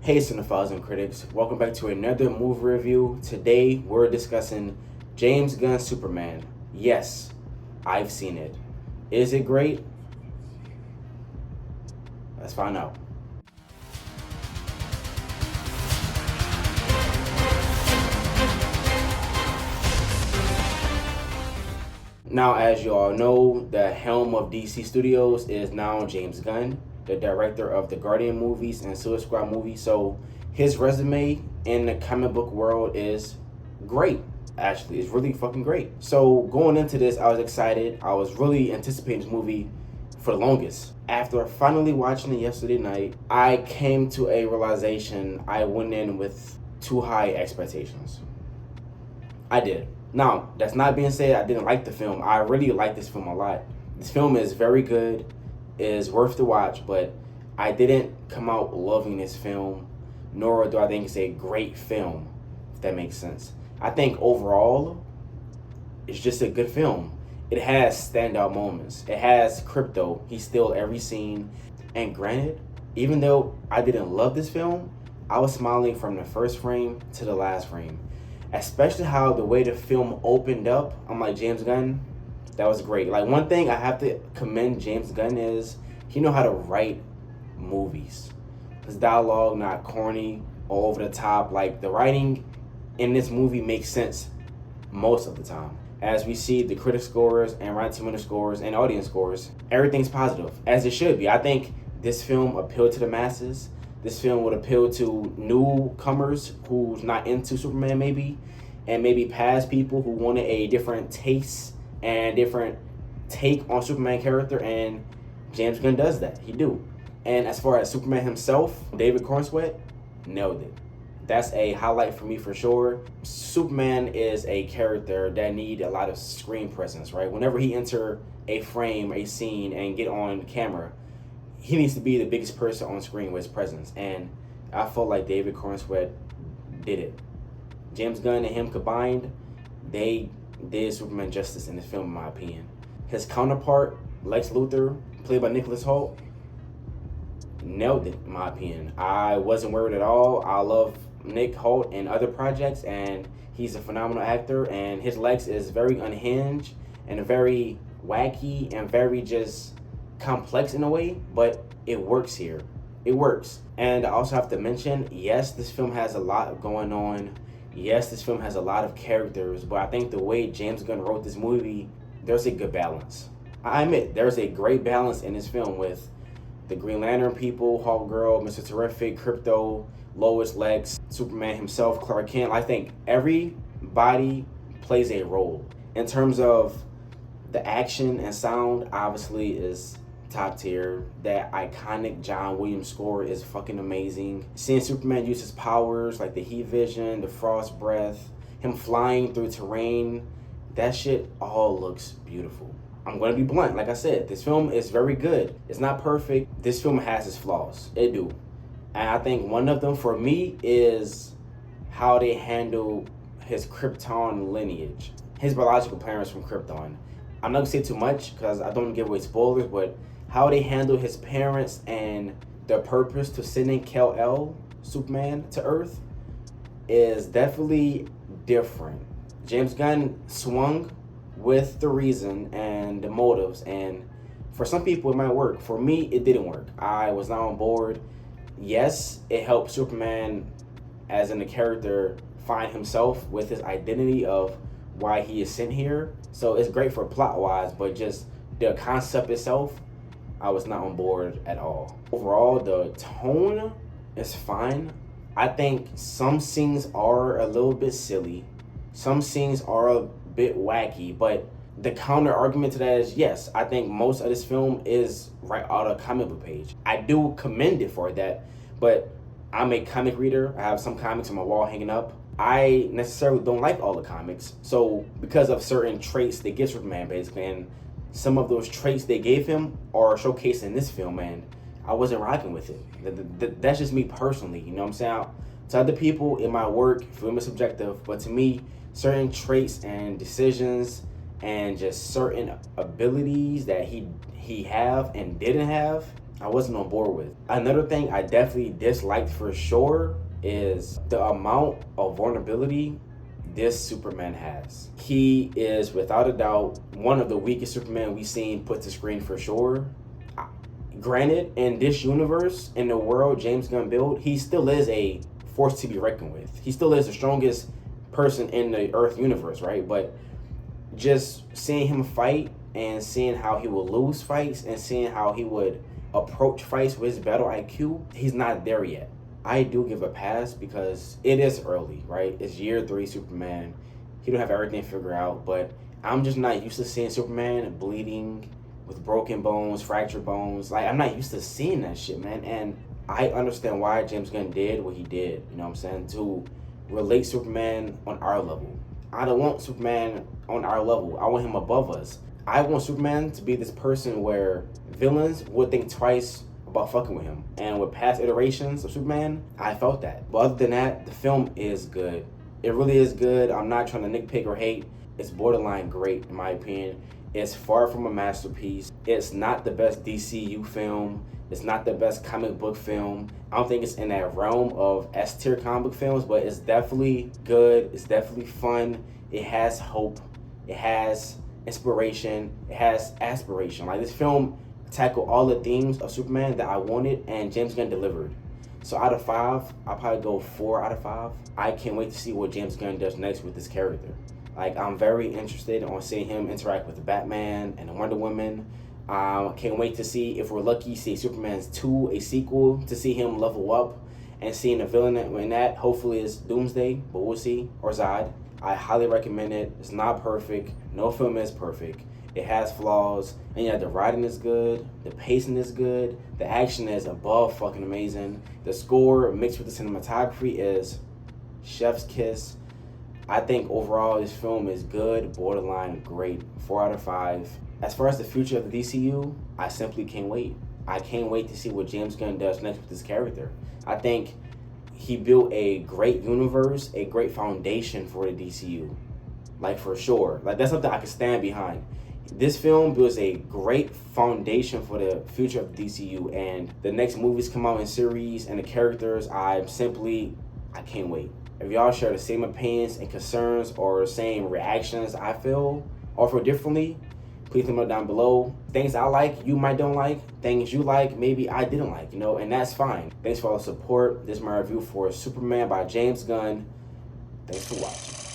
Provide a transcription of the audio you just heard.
Hey cinephiles and critics, welcome back to another movie review. Today we're discussing James Gunn's Superman. Yes, I've seen it. Is it great? Let's find out. Now, as you all know, the helm of DC Studios is now James Gunn, the director of the Guardian movies and Suicide Squad movies. So his resume in the comic book world is great. Actually, it's really fucking great. So going into this, I was excited. I was really anticipating this movie for the longest. After finally watching it yesterday night, I came to a realization I went in with too high expectations. I did. Now, that's not being said I didn't like the film. I really like this film a lot. This film is very good, is worth the watch, but I didn't come out loving this film, nor do I think it's a great film, if that makes sense. I think overall, it's just a good film. It has standout moments. It has Crypto. He stole every scene. And granted, even though I didn't love this film, I was smiling from the first frame to the last frame. Especially how the way the film opened up. I'm like, James Gunn, that was great. Like, one thing I have to commend James Gunn is he know how to write movies. His dialogue not corny or over the top. Like, the writing in this movie makes sense most of the time. As we see the critic scores and Rotten Tomatoes scores and audience scores, everything's positive, as it should be. I think this film appealed to the masses. This film would appeal to newcomers who's not into Superman maybe, and maybe past people who wanted a different taste and different take on Superman character, and James Gunn does that. He do. And as far as Superman himself, David Cornsweet, nailed it. That's a highlight for me for sure. Superman is a character that need a lot of screen presence, right? Whenever he enter a frame, a scene, and get on camera, he needs to be the biggest person on screen with his presence. And I felt like David Cornsweet did it. James Gunn and him combined, they did Superman justice in this film, in my opinion. His counterpart, Lex Luthor, played by Nicholas Hoult, nailed it, in my opinion. I wasn't worried at all. I love Nick Hoult in other projects, and he's a phenomenal actor, and his Lex is very unhinged and very wacky and very just complex in a way, but it works here. It works. And I also have to mention, yes, this film has a lot going on. Yes, this film has a lot of characters, but I think the way James Gunn wrote this movie, there's a good balance. I admit, there's a great balance in this film with the Green Lantern people, Hawkgirl, Mr. Terrific, Crypto, Lois, Lex, Superman himself, Clark Kent. I think everybody plays a role. In terms of the action and sound, obviously is top tier. That iconic John Williams score is fucking amazing. Seeing Superman use his powers, like the heat vision, the frost breath, him flying through terrain, that shit all looks beautiful. I'm gonna be blunt, like I said, this film is very good. It's not perfect. This film has its flaws. It do. And I think one of them for me is how they handle his Krypton lineage. His biological parents from Krypton. I'm not gonna say too much because I don't want to give away spoilers, but how they handle his parents and the purpose to sending Kal-El, Superman, to Earth is definitely different. James Gunn swung with the reason and the motives, and for some people it might work. For me, it didn't work. I was not on board. Yes, it helped Superman as in the character find himself with his identity of why he is sent here. So it's great for plot wise, but just the concept itself, I was not on board at all. Overall, the tone is fine. I think some scenes are a little bit silly. Some scenes are a bit wacky, but the counter argument to that is yes, I think most of this film is right out of a comic book page. I do commend it for that, but I'm a comic reader. I have some comics on my wall hanging up. I necessarily don't like all the comics. So because of certain traits they give Superman basically, and some of those traits they gave him are showcased in this film, and I wasn't rocking with it. That's just me personally, you know what I'm saying? To other people, it might work, film is subjective, but to me, certain traits and decisions and just certain abilities that he have and didn't have, I wasn't on board with. Another thing I definitely disliked for sure is the amount of vulnerability this Superman has. He is without a doubt one of the weakest Superman we've seen put to screen for sure. Granted, in this universe, in the world James Gunn built, he still is a force to be reckoned with. He still is the strongest person in the Earth universe, right? But just seeing him fight and seeing how he will lose fights and seeing how he would approach fights with his battle IQ, he's not there yet. I do give a pass because it is early, right? It's year 3 Superman. He don't have everything figured out, but I'm just not used to seeing Superman bleeding with broken bones, fractured bones. Like, I'm not used to seeing that shit, man. And I understand why James Gunn did what he did, you know what I'm saying, to relate Superman on our level. I don't want Superman on our level. I want him above us. I want Superman to be this person where villains would think twice about fucking with him. And with past iterations of Superman, I felt that. But other than that, the film is good. It really is good. I'm not trying to nitpick or hate. It's borderline great, in my opinion. It's far from a masterpiece. It's not the best DCU film. It's not the best comic book film. I don't think it's in that realm of S-tier comic book films, but it's definitely good. It's definitely fun. It has hope. It has inspiration. It has aspiration. Like, this film tackled all the themes of Superman that I wanted, and James Gunn delivered. So out of 5, I'll probably go 4 out of 5. I can't wait to see what James Gunn does next with this character. Like, I'm very interested on seeing him interact with the Batman and the Wonder Woman. Can't wait to see, if we're lucky, see Superman 2, a sequel, to see him level up and seeing the villain in that. Hopefully it's Doomsday, but we'll see, or Zod. I highly recommend it. It's not perfect. No film is perfect. It has flaws. And yeah, the writing is good. The pacing is good. The action is above fucking amazing. The score mixed with the cinematography is chef's kiss. I think overall this film is good, borderline great, 4 out of 5. As far as the future of the DCU, I simply can't wait. I can't wait to see what James Gunn does next with this character. I think he built a great universe, a great foundation for the DCU. Like, for sure. Like, that's something I can stand behind. This film builds a great foundation for the future of the DCU, and the next movies come out in series and the characters, I can't wait. If y'all share the same opinions and concerns or same reactions I feel or feel differently, please let me know down below. Things I like, you might don't like. Things you like, maybe I didn't like, you know, and that's fine. Thanks for all the support. This is my review for Superman by James Gunn. Thanks for watching.